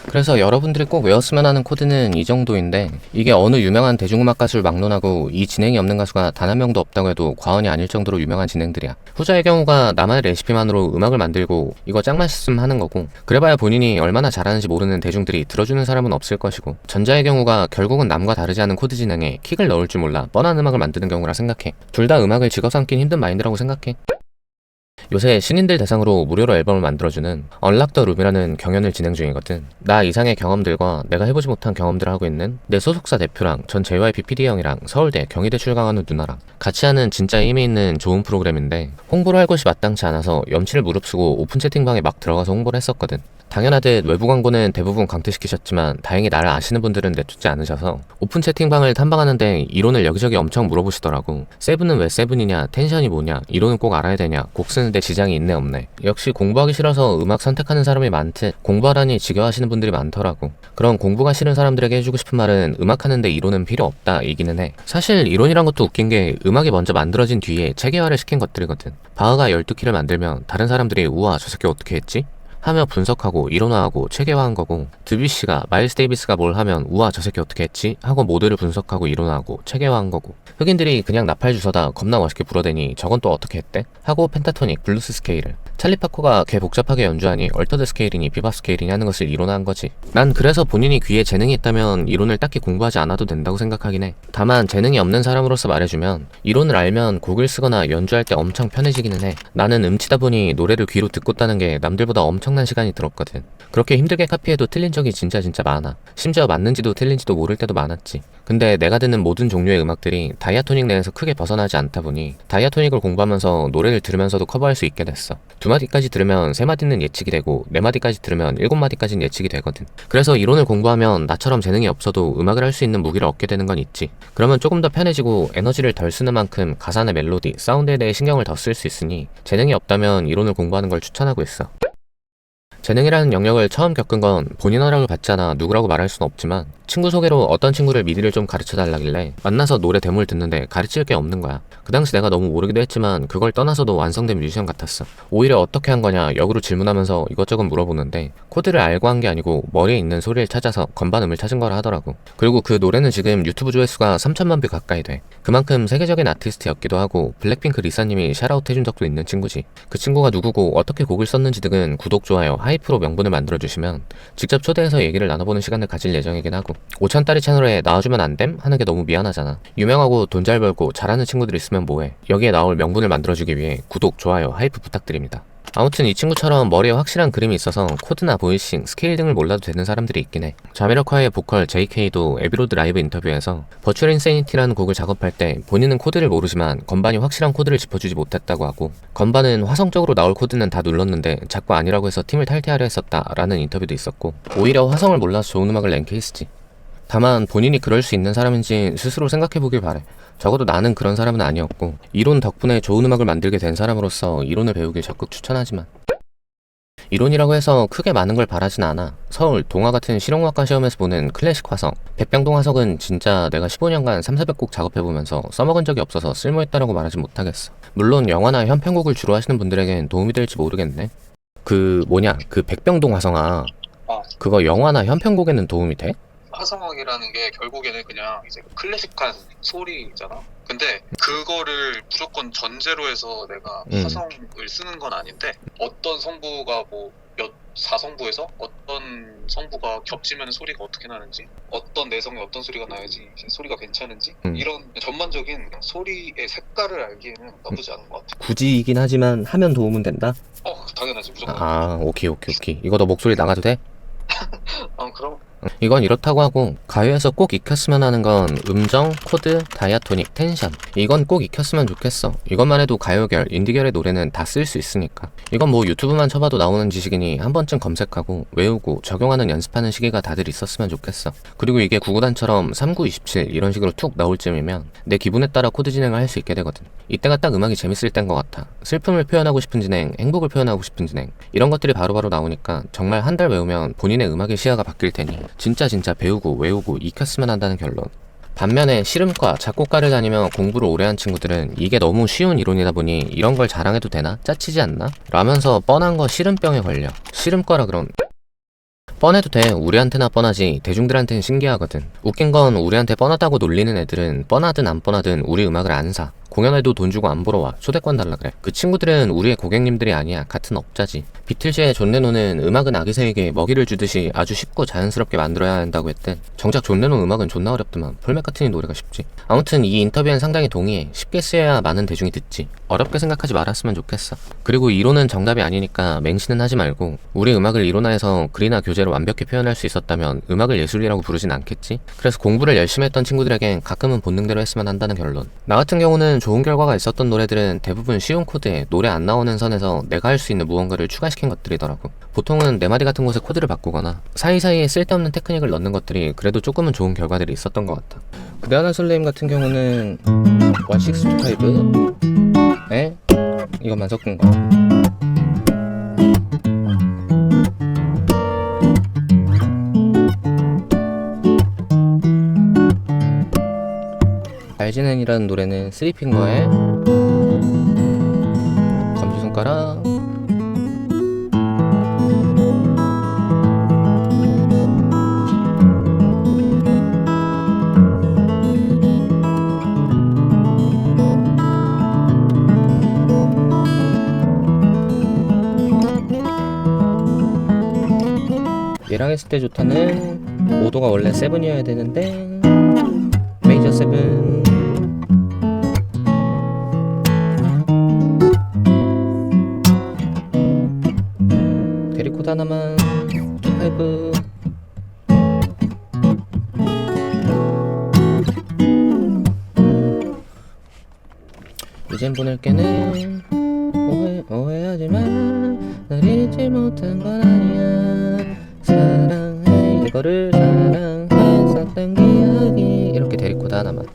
그래서 여러분들이 꼭 외웠으면 하는 코드는 이 정도인데, 이게 어느 유명한 대중음악 가수를 막론하고 이 진행이 없는 가수가 단 한 명도 없다고 해도 과언이 아닐 정도로 유명한 진행들이야. 후자의 경우가 나만의 레시피만으로 음악을 만들고 이거 짱 맛있음 하는 거고, 그래봐야 본인이 얼마나 잘하는지 모르는 대중들이 들어주는 사람은 없을 것이고, 전자의 경우가 결국은 남과 다르지 않은 코드 진행에 킥을 넣을 줄 몰라 뻔한 음악을 만드는 경우라 생각해. 둘 다 음악을 직업 삼긴 힘든 마인드라고 생각해. 요새 신인들 대상으로 무료로 앨범을 만들어주는 언락 더 룸이라는 경연을 진행 중이거든. 나 이상의 경험들과 내가 해보지 못한 경험들을 하고 있는 내 소속사 대표랑 전 JYP PD 형이랑 서울대 경희대 출강하는 누나랑 같이 하는 진짜 의미 있는 좋은 프로그램인데, 홍보를 할 곳이 마땅치 않아서 염치를 무릅쓰고 오픈 채팅방에 막 들어가서 홍보를 했었거든. 당연하듯 외부 광고는 대부분 강퇴시키셨지만 다행히 나를 아시는 분들은 내쫓지 않으셔서 오픈 채팅방을 탐방하는데 이론을 여기저기 엄청 물어보시더라고. 세븐은 왜 세븐이냐, 텐션이 뭐냐, 이론은 꼭 알아야 되냐, 곡 쓰는데 지장이 있네 없네. 역시 공부하기 싫어서 음악 선택하는 사람이 많듯 공부하라니 지겨워하시는 분들이 많더라고. 그런 공부가 싫은 사람들에게 해주고 싶은 말은 음악하는데 이론은 필요 없다 이기는 해. 사실 이론이란 것도 웃긴 게 음악이 먼저 만들어진 뒤에 체계화를 시킨 것들이거든. 바흐가 12키를 만들면 다른 사람들이 우와 저 새끼 어떻게 했지? 하며 분석하고 이론화하고 체계화한 거고, 드뷔시가 마일스 데이비스가 뭘 하면 우와 저 새끼 어떻게 했지? 하고 모델을 분석하고 이론화하고 체계화한 거고, 흑인들이 그냥 나팔 주워다 겁나 멋있게 불어대니 저건 또 어떻게 했대? 하고 펜타토닉, 블루스 스케일을, 찰리 파커가 개 복잡하게 연주하니 얼터드 스케일이니 비밥 스케일이니 하는 것을 이론화한 거지. 난 그래서 본인이 귀에 재능이 있다면 이론을 딱히 공부하지 않아도 된다고 생각하긴 해. 다만 재능이 없는 사람으로서 말해주면 이론을 알면 곡을 쓰거나 연주할 때 엄청 편해지기는 해. 나는 음치다 보니 노래를 귀로 듣고 따는 게 남들보다 엄청난 시간이 들었거든. 그렇게 힘들게 카피해도 틀린 적이 진짜 많아. 심지어 맞는지도 틀린지도 모를 때도 많았지. 근데 내가 듣는 모든 종류의 음악들이 다이아토닉 내에서 크게 벗어나지 않다 보니 다이아토닉을 공부하면서 노래를 들으면서도 커버할 수 있게 됐어. 2마디까지 들으면 3마디는 예측이 되고 4마디까지 들으면 7마디까지는 예측이 되거든. 그래서 이론을 공부하면 나처럼 재능이 없어도 음악을 할 수 있는 무기를 얻게 되는 건 있지. 그러면 조금 더 편해지고 에너지를 덜 쓰는 만큼 가사나 멜로디, 사운드에 대해 신경을 더 쓸 수 있으니 재능이 없다면 이론을 공부하는 걸 추천하고 있어. 재능이라는 영역을 처음 겪은 건 본인 허락을 받지 않아 누구라고 말할 수는 없지만, 친구 소개로 어떤 친구를 미디를 좀 가르쳐달라길래 만나서 노래 데모를 듣는데 가르칠 게 없는 거야. 그 당시 내가 너무 모르기도 했지만 그걸 떠나서도 완성된 뮤지션 같았어. 오히려 어떻게 한 거냐 역으로 질문하면서 이것저것 물어보는데 코드를 알고 한 게 아니고 머리에 있는 소리를 찾아서 건반음을 찾은 거라 하더라고. 그리고 그 노래는 지금 유튜브 조회수가 3천만 뷰 가까이 돼. 그만큼 세계적인 아티스트였기도 하고 블랙핑크 리사님이 샤라웃 해준 적도 있는 친구지. 그 친구가 누구고 어떻게 곡을 썼는지 등은 구독, 좋아요, 하이프로 명분을 만들어주시면 직접 초대해서 얘기를 나눠보는 시간을 가질 예정이긴 하고, 5천따리 채널에 나와주면 안 됨? 하는 게 너무 미안하잖아. 유명하고 돈 잘 벌고 잘하는 친구들 있으면 뭐해. 여기에 나올 명분을 만들어주기 위해 구독, 좋아요, 하이프 부탁드립니다. 아무튼 이 친구처럼 머리에 확실한 그림이 있어서 코드나 보이싱, 스케일 등을 몰라도 되는 사람들이 있긴 해. 자미로콰이의 보컬 JK도 에비로드 라이브 인터뷰에서 버추얼 인세니티라는 곡을 작업할 때 본인은 코드를 모르지만 건반이 확실한 코드를 짚어주지 못했다고 하고, 건반은 화성적으로 나올 코드는 다 눌렀는데 자꾸 아니라고 해서 팀을 탈퇴하려 했었다 라는 인터뷰도 있었고, 오히려 화성을 몰라서 좋은 음악을 낸 케이스지. 다만 본인이 그럴 수 있는 사람인지 스스로 생각해보길 바래. 적어도 나는 그런 사람은 아니었고, 이론 덕분에 좋은 음악을 만들게 된 사람으로서 이론을 배우길 적극 추천하지만, 이론이라고 해서 크게 많은 걸 바라진 않아. 서울, 동아 같은 실용음악과 시험에서 보는 클래식 화성, 백병동 화성은 진짜 내가 15년간 3,400곡 작업해보면서 써먹은 적이 없어서 쓸모있다라고 말하지 못하겠어. 물론 영화나 현편곡을 주로 하시는 분들에겐 도움이 될지 모르겠네. 그 백병동 화성아, 그거 영화나 현편곡에는 도움이 돼? 화성학이라는 게 결국에는 그냥 이제 클래식한 소리잖아. 근데 그거를 무조건 전제로 해서 내가 화성을 쓰는 건 아닌데, 어떤 성부가 뭐 몇 4성부에서 어떤 성부가 겹치면 소리가 어떻게 나는지, 어떤 내성에 어떤 소리가 나야지 소리가 괜찮은지, 이런 전반적인 소리의 색깔을 알기에는 나쁘지 않은 것 같아. 굳이이긴 하지만 하면 도움은 된다? 당연하지, 무조건. 오케이. 이거 너 목소리 나가도 돼? 그럼. 이건 이렇다고 하고, 가요에서 꼭 익혔으면 하는 건 음정, 코드, 다이아토닉, 텐션, 이건 꼭 익혔으면 좋겠어. 이것만 해도 가요결, 인디결의 노래는 다 쓸 수 있으니까. 이건 뭐 유튜브만 쳐봐도 나오는 지식이니 한 번쯤 검색하고 외우고 적용하는 연습하는 시기가 다들 있었으면 좋겠어. 그리고 이게 구구단처럼 3927 이런 식으로 툭 나올 쯤이면 내 기분에 따라 코드 진행을 할 수 있게 되거든. 이때가 딱 음악이 재밌을 때인 것 같아. 슬픔을 표현하고 싶은 진행, 행복을 표현하고 싶은 진행, 이런 것들이 바로바로 나오니까 정말 한 달 외우면 본인의 음악의 시야가 바뀔 테니 진짜 배우고 외우고 익혔으면 한다는 결론. 반면에 씨름과 작곡가를 다니며 공부를 오래 한 친구들은 이게 너무 쉬운 이론이다 보니 이런 걸 자랑해도 되나? 짜치지 않나? 라면서 뻔한 거 씨름병에 걸려. 씨름과라 그럼 뻔해도 돼. 우리한테나 뻔하지 대중들한테는 신기하거든. 웃긴 건 우리한테 뻔하다고 놀리는 애들은 뻔하든 안 뻔하든 우리 음악을 안 사. 공연에도 돈 주고 안 보러 와. 초대권 달라 그래. 그 친구들은 우리의 고객님들이 아니야. 같은 업자지. 비틀즈의 존 레논은 음악은 아기새에게 먹이를 주듯이 아주 쉽고 자연스럽게 만들어야 한다고 했대. 정작 존 레논 음악은 존나 어렵더만. 폴 맥카트니 노래가 쉽지. 아무튼 이 인터뷰엔 상당히 동의해. 쉽게 쓰여야 많은 대중이 듣지. 어렵게 생각하지 말았으면 좋겠어. 그리고 이론은 정답이 아니니까 맹신은 하지 말고 우리 음악을 이론화해서 글이나 교재로 완벽히 표현할 수 있었다면 음악을 예술이라고 부르진 않겠지? 그래서 공부를 열심히 했던 친구들에겐 가끔은 본능대로 했으면 한다는 결론. 나 같은 경우는 좋은 결과가 있었던 노래들은 대부분 쉬운 코드에 노래 안 나오는 선에서 내가 할 수 있는 무언가를 추가시킨 것들이더라고. 보통은 네 마디 같은 곳에 코드를 바꾸거나 사이사이에 쓸데없는 테크닉을 넣는 것들이 그래도 조금은 좋은 결과들이 있었던 것 같아. 그대 하나 설레임 같은 경우는 165에 이것만 섞은 거. 알지는이라는 노래는 스리핑거에 검지손가락 얘랑 했을 때 좋다는 5도가 원래 7이어야 되는데 메이저 7. 데리코드 하나만 2, 5. 이젠 보낼게는 오해하지마. 날 잊지 못한 건 아니야. 사랑해 이거를 사랑했었던 기억이. 이렇게 데리코드 하나만.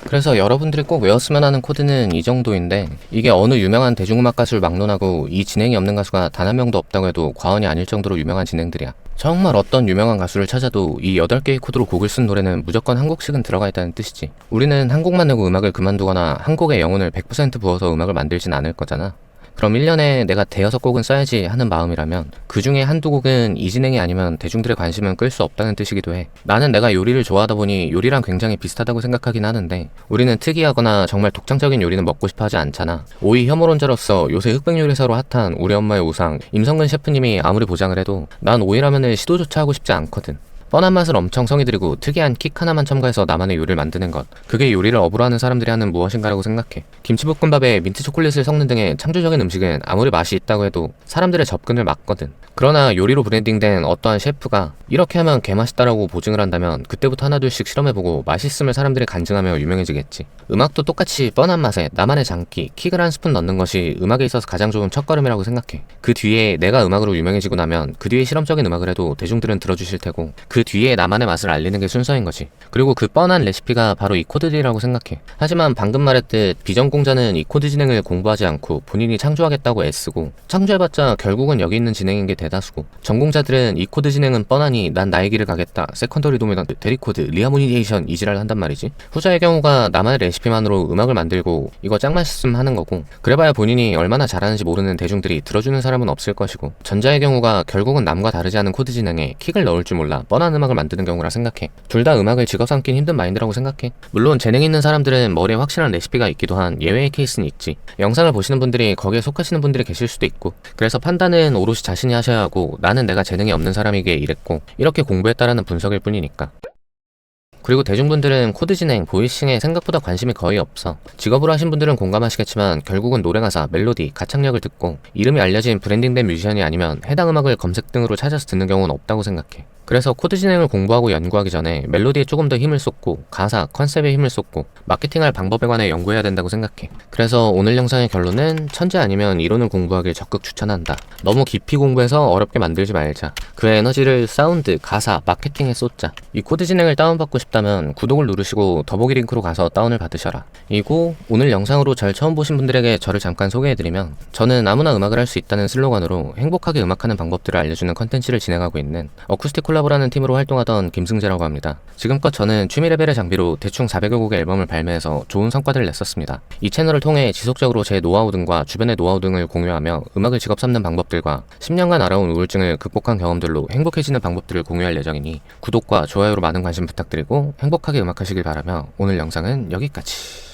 그래서 여러분들이 꼭 외웠으면 하는 코드는 이 정도인데 이게 어느 유명한 대중음악 가수를 막론하고 이 진행이 없는 가수가 단 한 명도 없다고 해도 과언이 아닐 정도로 유명한 진행들이야. 정말 어떤 유명한 가수를 찾아도 이 8개의 코드로 곡을 쓴 노래는 무조건 한 곡씩은 들어가 있다는 뜻이지. 우리는 한 곡만 내고 음악을 그만두거나 한 곡의 영혼을 100% 부어서 음악을 만들진 않을 거잖아. 그럼 1년에 내가 대여섯 곡은 써야지 하는 마음이라면 그 중에 한두 곡은 이 진행이 아니면 대중들의 관심은 끌 수 없다는 뜻이기도 해. 나는 내가 요리를 좋아하다 보니 요리랑 굉장히 비슷하다고 생각하긴 하는데 우리는 특이하거나 정말 독창적인 요리는 먹고 싶어 하지 않잖아. 오이 혐오론자로서 요새 흑백 요리사로 핫한 우리 엄마의 우상 임성근 셰프님이 아무리 보장을 해도 난 오이라면을 시도조차 하고 싶지 않거든. 뻔한 맛을 엄청 성의들이고 특이한 킥 하나만 첨가해서 나만의 요리를 만드는 것, 그게 요리를 업으로 하는 사람들이 하는 무엇인가라고 생각해. 김치볶음밥에 민트 초콜릿을 섞는 등의 창조적인 음식은 아무리 맛이 있다고 해도 사람들의 접근을 막거든. 그러나 요리로 브랜딩된 어떠한 셰프가 이렇게 하면 개맛있다라고 보증을 한다면 그때부터 하나둘씩 실험해보고 맛있음을 사람들이 간증하며 유명해지겠지. 음악도 똑같이 뻔한 맛에 나만의 장기, 킥을 한 스푼 넣는 것이 음악에 있어서 가장 좋은 첫걸음이라고 생각해. 그 뒤에 내가 음악으로 유명해지고 나면 그 뒤에 실험적인 음악을 해도 대중들은 들어주실 테고 그 뒤에 나만의 맛을 알리는 게 순서인 거지. 그리고 그 뻔한 레시피가 바로 이 코드들이라고 생각해. 하지만 방금 말했듯 비전공자는 이 코드 진행을 공부하지 않고 본인이 창조하겠다고 애쓰고 창조해봤자 결국은 여기 있는 진행인 게 대다수고 전공자들은 이 코드 진행은 뻔하니 난 나의 길을 가겠다. 세컨더리 도미넌트, 데리코드, 리하모니에이션 이지랄 한단 말이지. 후자의 경우가 나만의 레시피만으로 음악을 만들고 이거 짱 맛있음 하는 거고 그래봐야 본인이 얼마나 잘하는지 모르는 대중들이 들어주는 사람은 없을 것이고 전자의 경우가 결국은 남과 다르지 않은 코드 진행에 킥을 넣을 줄 몰라 뻔한 음악을 만드는 경우라 생각해. 둘 다 음악을 직업 삼긴 힘든 마인드라고 생각해. 물론 재능 있는 사람들은 머리에 확실한 레시피가 있기도 한 예외의 케이스는 있지. 영상을 보시는 분들이 거기에 속하시는 분들이 계실 수도 있고 그래서 판단은 오롯이 자신이 하셔야 하고 나는 내가 재능이 없는 사람이기에 이랬고 이렇게 공부했다라는 분석일 뿐이니까. 그리고 대중분들은 코드 진행, 보이싱에 생각보다 관심이 거의 없어. 직업으로 하신 분들은 공감하시겠지만 결국은 노래가사, 멜로디, 가창력을 듣고 이름이 알려진 브랜딩된 뮤지션이 아니면 해당 음악을 검색 등으로 찾아서 듣는 경우는 없다고 생각해. 그래서 코드 진행을 공부하고 연구하기 전에 멜로디에 조금 더 힘을 쏟고 가사, 컨셉에 힘을 쏟고 마케팅할 방법에 관해 연구해야 된다고 생각해. 그래서 오늘 영상의 결론은 천재 아니면 이론을 공부하길 적극 추천한다. 너무 깊이 공부해서 어렵게 만들지 말자. 그 에너지를 사운드, 가사, 마케팅에 쏟자. 이 코드 진행을 다운받고 싶다면 구독을 누르시고 더보기 링크로 가서 다운을 받으셔라. 이고 오늘 영상으로 절 처음 보신 분들에게 저를 잠깐 소개해드리면 저는 아무나 음악을 할 수 있다는 슬로건으로 행복하게 음악하는 방법들을 알려주는 컨텐츠를 진행하고 있는 어쿠스틱 콜라 뮤직콜라보라는 팀으로 활동하던 김승재라고 합니다. 지금껏 저는 취미 레벨의 장비로 대충 400여 곡의 앨범을 발매해서 좋은 성과들을 냈었습니다. 이 채널을 통해 지속적으로 제 노하우 등과 주변의 노하우 등을 공유하며 음악을 직업 삼는 방법들과 10년간 알아온 우울증을 극복한 경험들로 행복해지는 방법들을 공유할 예정이니 구독과 좋아요로 많은 관심 부탁드리고 행복하게 음악하시길 바라며 오늘 영상은 여기까지.